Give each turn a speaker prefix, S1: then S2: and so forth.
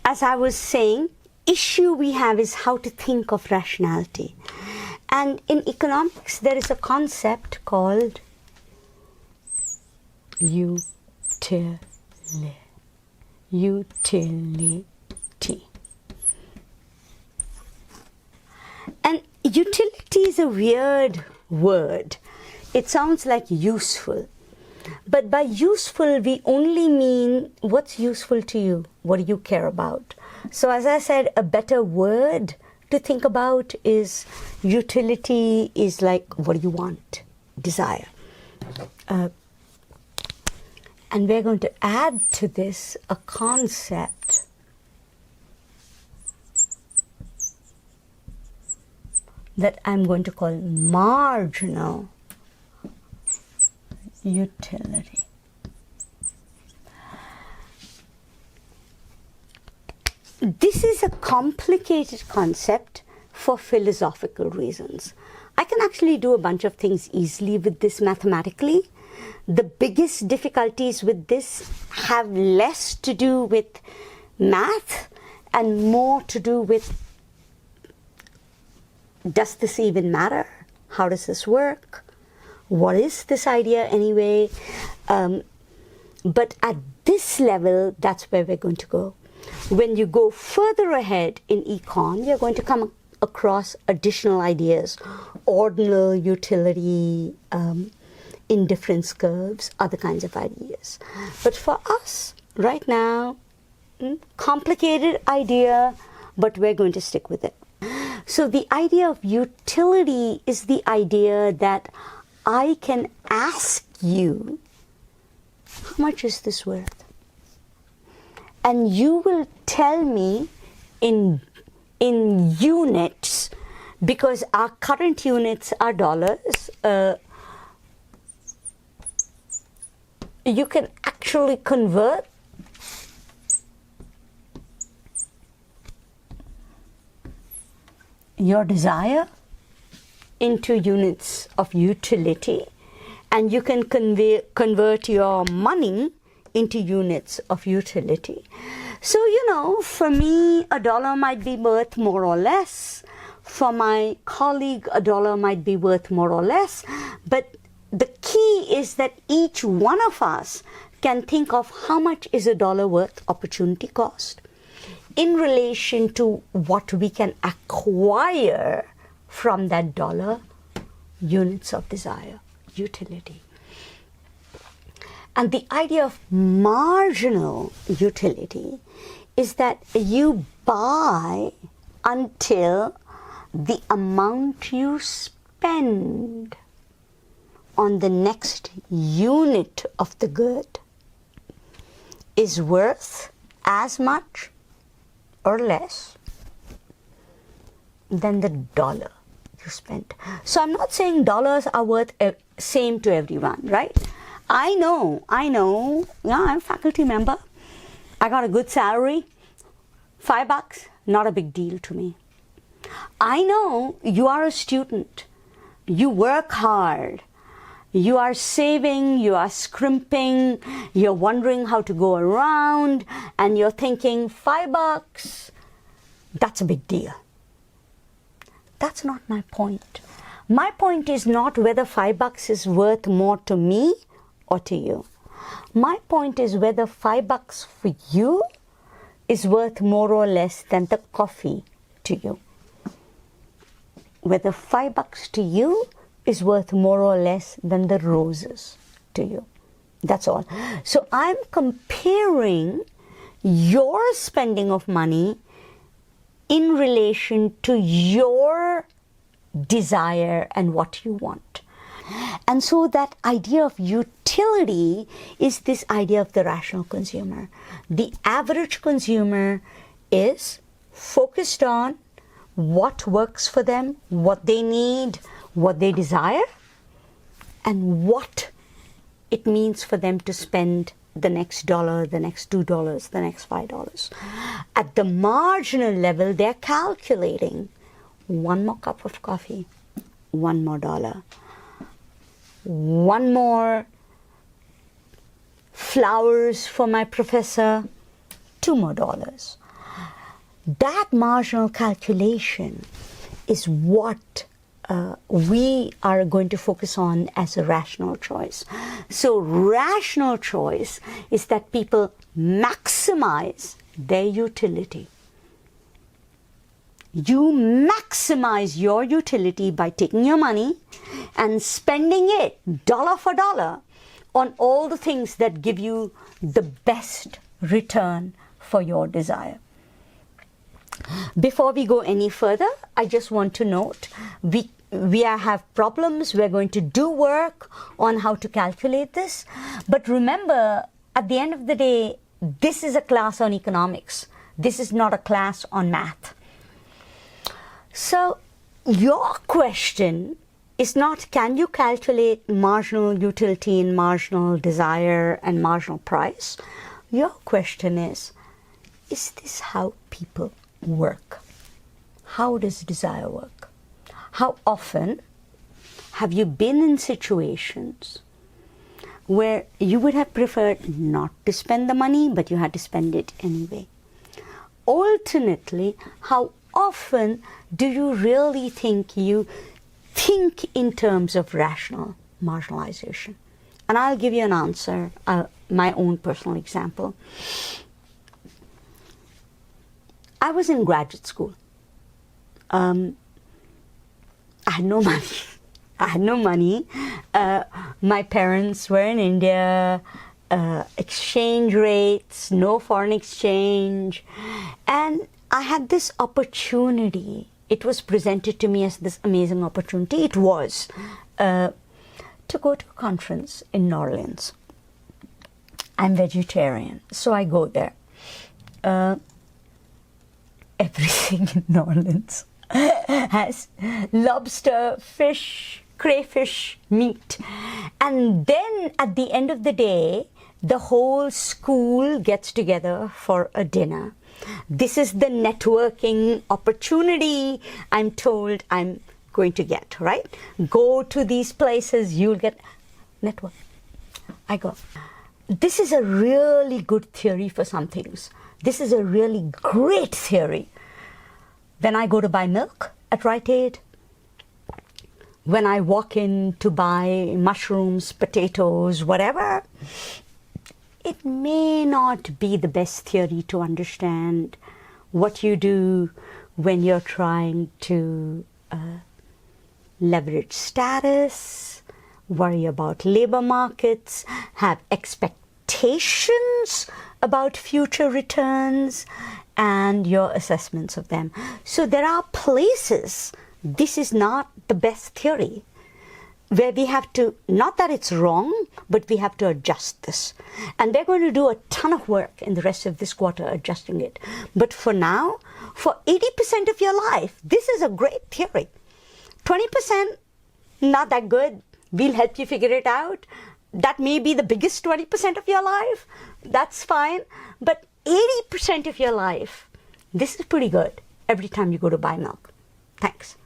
S1: as I was saying, issue we have is how to think of rationality. And in economics, there is a concept called utility. And utility is a weird word. It sounds like useful. But by useful, we only mean what's useful to you, what do you care about. So as I said, a better word to think about is utility is like, what do you want, desire. And we're going to add to this a concept that I'm going to call marginal utility. This is a complicated concept for philosophical reasons. I can actually do a bunch of things easily with this mathematically. The biggest difficulties with this have less to do with math and more to do with, does this even matter? How does this work? What is this idea anyway? But at this level, that's where we're going to go. When you go further ahead in econ, you're going to come across additional ideas, ordinal utility, indifference curves, other kinds of ideas. But for us, right now, complicated idea, but we're going to stick with it. So the idea of utility is the idea that I can ask you, how much is this worth? And you will tell me in units, because our current units are dollars. You can actually convert your desire into units of utility, and you can convert your money into units of utility. So, for me, $1 might be worth more or less. For my colleague, $1 might be worth more or less. But the key is that each one of us can think of how much is $1 worth opportunity cost in relation to what we can acquire from that dollar, units of desire, utility. And the idea of marginal utility is that you buy until the amount you spend on the next unit of the good is worth as much or less than the dollar you spent. So I'm not saying dollars are worth same to everyone, right? I know, yeah, I'm a faculty member. I got a good salary. $5, not a big deal to me. I know you are a student. You work hard. You are saving, you are scrimping, you're wondering how to go around, and you're thinking, $5, that's a big deal. That's not my point. My point is not whether $5 is worth more to me or to you. My point is whether $5 for you is worth more or less than the coffee to you. Whether $5 to you is worth more or less than the roses to you. That's all. So I'm comparing your spending of money in relation to your desire and what you want. And so that idea of utility is this idea of the rational consumer. The average consumer is focused on what works for them, what they need, what they desire, and what it means for them to spend the next dollar, the next $2, the next $5. At the marginal level, they're calculating one more cup of coffee, one more dollar, one more flowers for my professor, $2 more. That marginal calculation is what we are going to focus on as a rational choice. So rational choice is that people maximize their utility. You maximize your utility by taking your money and spending it dollar for dollar on all the things that give you the best return for your desire. Before we go any further, I just want to note we have problems. We're going to do work on how to calculate this. But remember, at the end of the day, this is a class on economics. This is not a class on math. So your question is not, can you calculate marginal utility and marginal desire and marginal price? Your question is this how people work? How does desire work? How often have you been in situations where you would have preferred not to spend the money, but you had to spend it anyway? Alternately, how often do you really think you think in terms of rational marginalization? And I'll give you an answer, my own personal example. I was in graduate school. I had no money. My parents were in India, exchange rates, no foreign exchange. And I had this opportunity. It was presented to me as this amazing opportunity. It was to go to a conference in New Orleans. I'm vegetarian, so I go there. Everything in New Orleans has lobster, fish, crayfish, meat. And then at the end of the day, the whole school gets together for a dinner. This is the networking opportunity I'm told I'm going to get, right? Go to these places, you'll get network. I go. This is a really good theory for some things. This is a really great theory. When I go to buy milk at Rite Aid, when I walk in to buy mushrooms, potatoes, whatever, it may not be the best theory to understand what you do when you're trying to leverage status, worry about labor markets, have expectations about future returns, and your assessments of them. So there are places, this is not the best theory, where we have to, not that it's wrong, but we have to adjust this. And we're going to do a ton of work in the rest of this quarter adjusting it. But for now, for 80% of your life, this is a great theory. 20%, not that good. We'll help you figure it out. That may be the biggest 20% of your life. That's fine. But 80% of your life, this is pretty good every time you go to buy milk. Thanks.